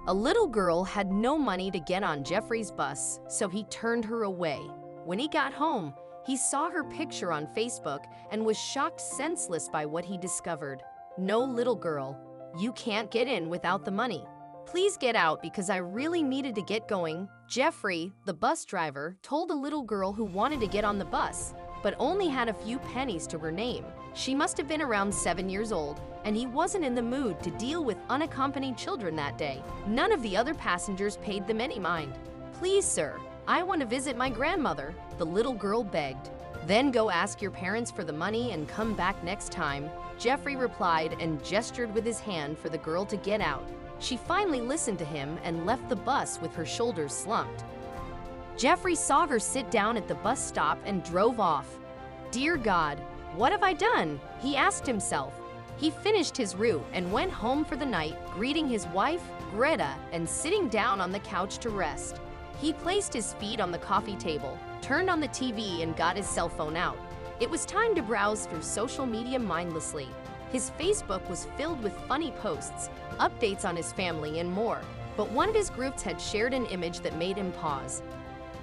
A little girl had no money to get on Jeffrey's bus, so he turned her away. When he got home, he saw her picture on Facebook and was shocked senseless by what he discovered. "No, little girl, you can't get in without the money. Please get out because I really needed to get going." Jeffrey, the bus driver, told a little girl who wanted to get on the bus, but only had a few pennies to her name. She must have been around 7 years old, and he wasn't in the mood to deal with unaccompanied children that day. None of the other passengers paid them any mind. "Please, sir, I want to visit my grandmother," the little girl begged. "Then go ask your parents for the money and come back next time," Jeffrey replied and gestured with his hand for the girl to get out. She finally listened to him and left the bus with her shoulders slumped. Jeffrey saw her sit down at the bus stop and drove off. "Dear God, what have I done?" he asked himself. He finished his route and went home for the night, greeting his wife, Greta, and sitting down on the couch to rest. He placed his feet on the coffee table, turned on the TV, and got his cell phone out. It was time to browse through social media mindlessly. His Facebook was filled with funny posts, updates on his family, and more. But one of his groups had shared an image that made him pause.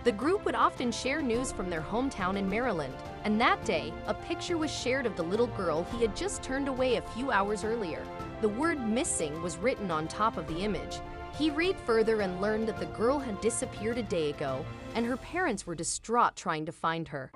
The group would often share news from their hometown in Maryland, and that day, a picture was shared of the little girl he had just turned away a few hours earlier. The word "missing" was written on top of the image. He read further and learned that the girl had disappeared a day ago, and her parents were distraught trying to find her.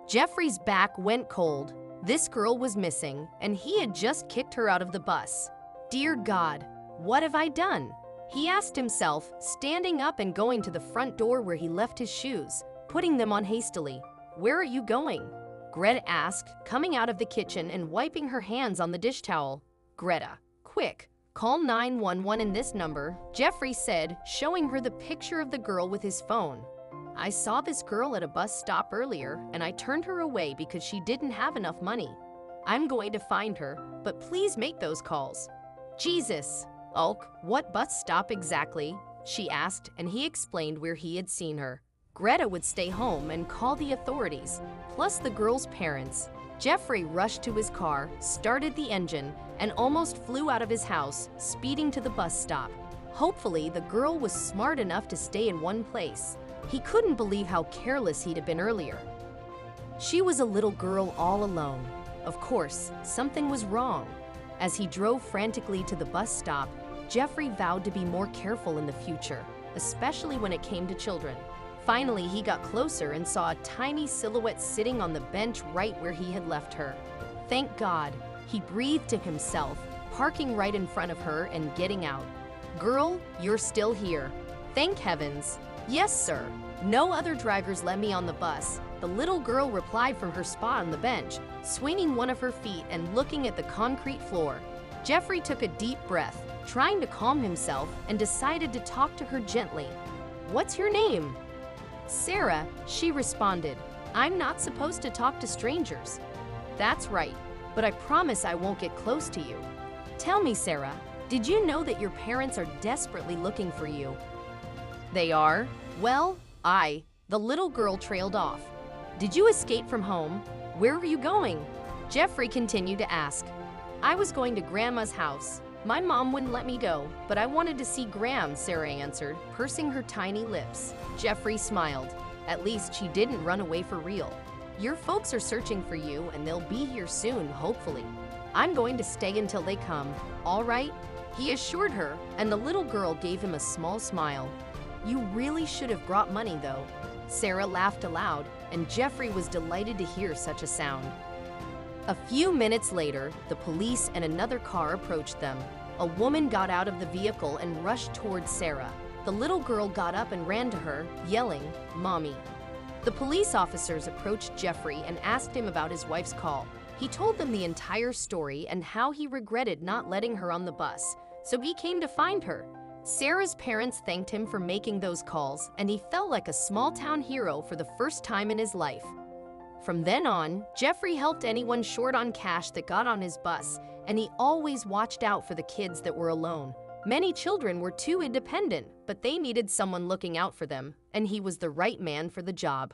Jeffrey's back went cold. This girl was missing, and he had just kicked her out of the bus. "Dear God, what have I done?" he asked himself, standing up and going to the front door where he left his shoes, putting them on hastily. "Where are you going?" Greta asked, coming out of the kitchen and wiping her hands on the dish towel. "Greta, quick, call 911 in this number," Jeffrey said, showing her the picture of the girl with his phone. "I saw this girl at a bus stop earlier, and I turned her away because she didn't have enough money. I'm going to find her, but please make those calls." "Jesus, Ulk, what bus stop exactly?" she asked, and he explained where he had seen her. Greta would stay home and call the authorities, plus the girl's parents. Jeffrey rushed to his car, started the engine, and almost flew out of his house, speeding to the bus stop. Hopefully, the girl was smart enough to stay in one place. He couldn't believe how careless he'd have been earlier. She was a little girl all alone. Of course, something was wrong. As he drove frantically to the bus stop, Jeffrey vowed to be more careful in the future, especially when it came to children. Finally, he got closer and saw a tiny silhouette sitting on the bench right where he had left her. Thank God, he breathed to himself, parking right in front of her and getting out. "Girl, you're still here." "Thank heavens." "Yes, sir. No other drivers let me on the bus," the little girl replied from her spot on the bench, swinging one of her feet and looking at the concrete floor. Jeffrey took a deep breath, trying to calm himself, and decided to talk to her gently. "What's your name?" "Sarah," she responded. "I'm not supposed to talk to strangers." "That's right, but I promise I won't get close to you." "Tell me, Sarah, did you know that your parents are desperately looking for you?" "They are? Well, the little girl trailed off. "Did you escape from home? Where were you going?" Jeffrey continued to ask. "I was going to Grandma's house. My mom wouldn't let me go, but I wanted to see Gram," Sarah answered, pursing her tiny lips. Jeffrey smiled. At least she didn't run away for real. "Your folks are searching for you, and they'll be here soon, hopefully. I'm going to stay until they come, all right?" he assured her, and the little girl gave him a small smile. "You really should have brought money, though." Sarah laughed aloud, and Jeffrey was delighted to hear such a sound. A few minutes later, the police and another car approached them. A woman got out of the vehicle and rushed towards Sarah. The little girl got up and ran to her, yelling, "Mommy." The police officers approached Jeffrey and asked him about his wife's call. He told them the entire story and how he regretted not letting her on the bus, so he came to find her. Sarah's parents thanked him for making those calls, and he felt like a small-town hero for the first time in his life. From then on, Jeffrey helped anyone short on cash that got on his bus, and he always watched out for the kids that were alone. Many children were too independent, but they needed someone looking out for them, and he was the right man for the job.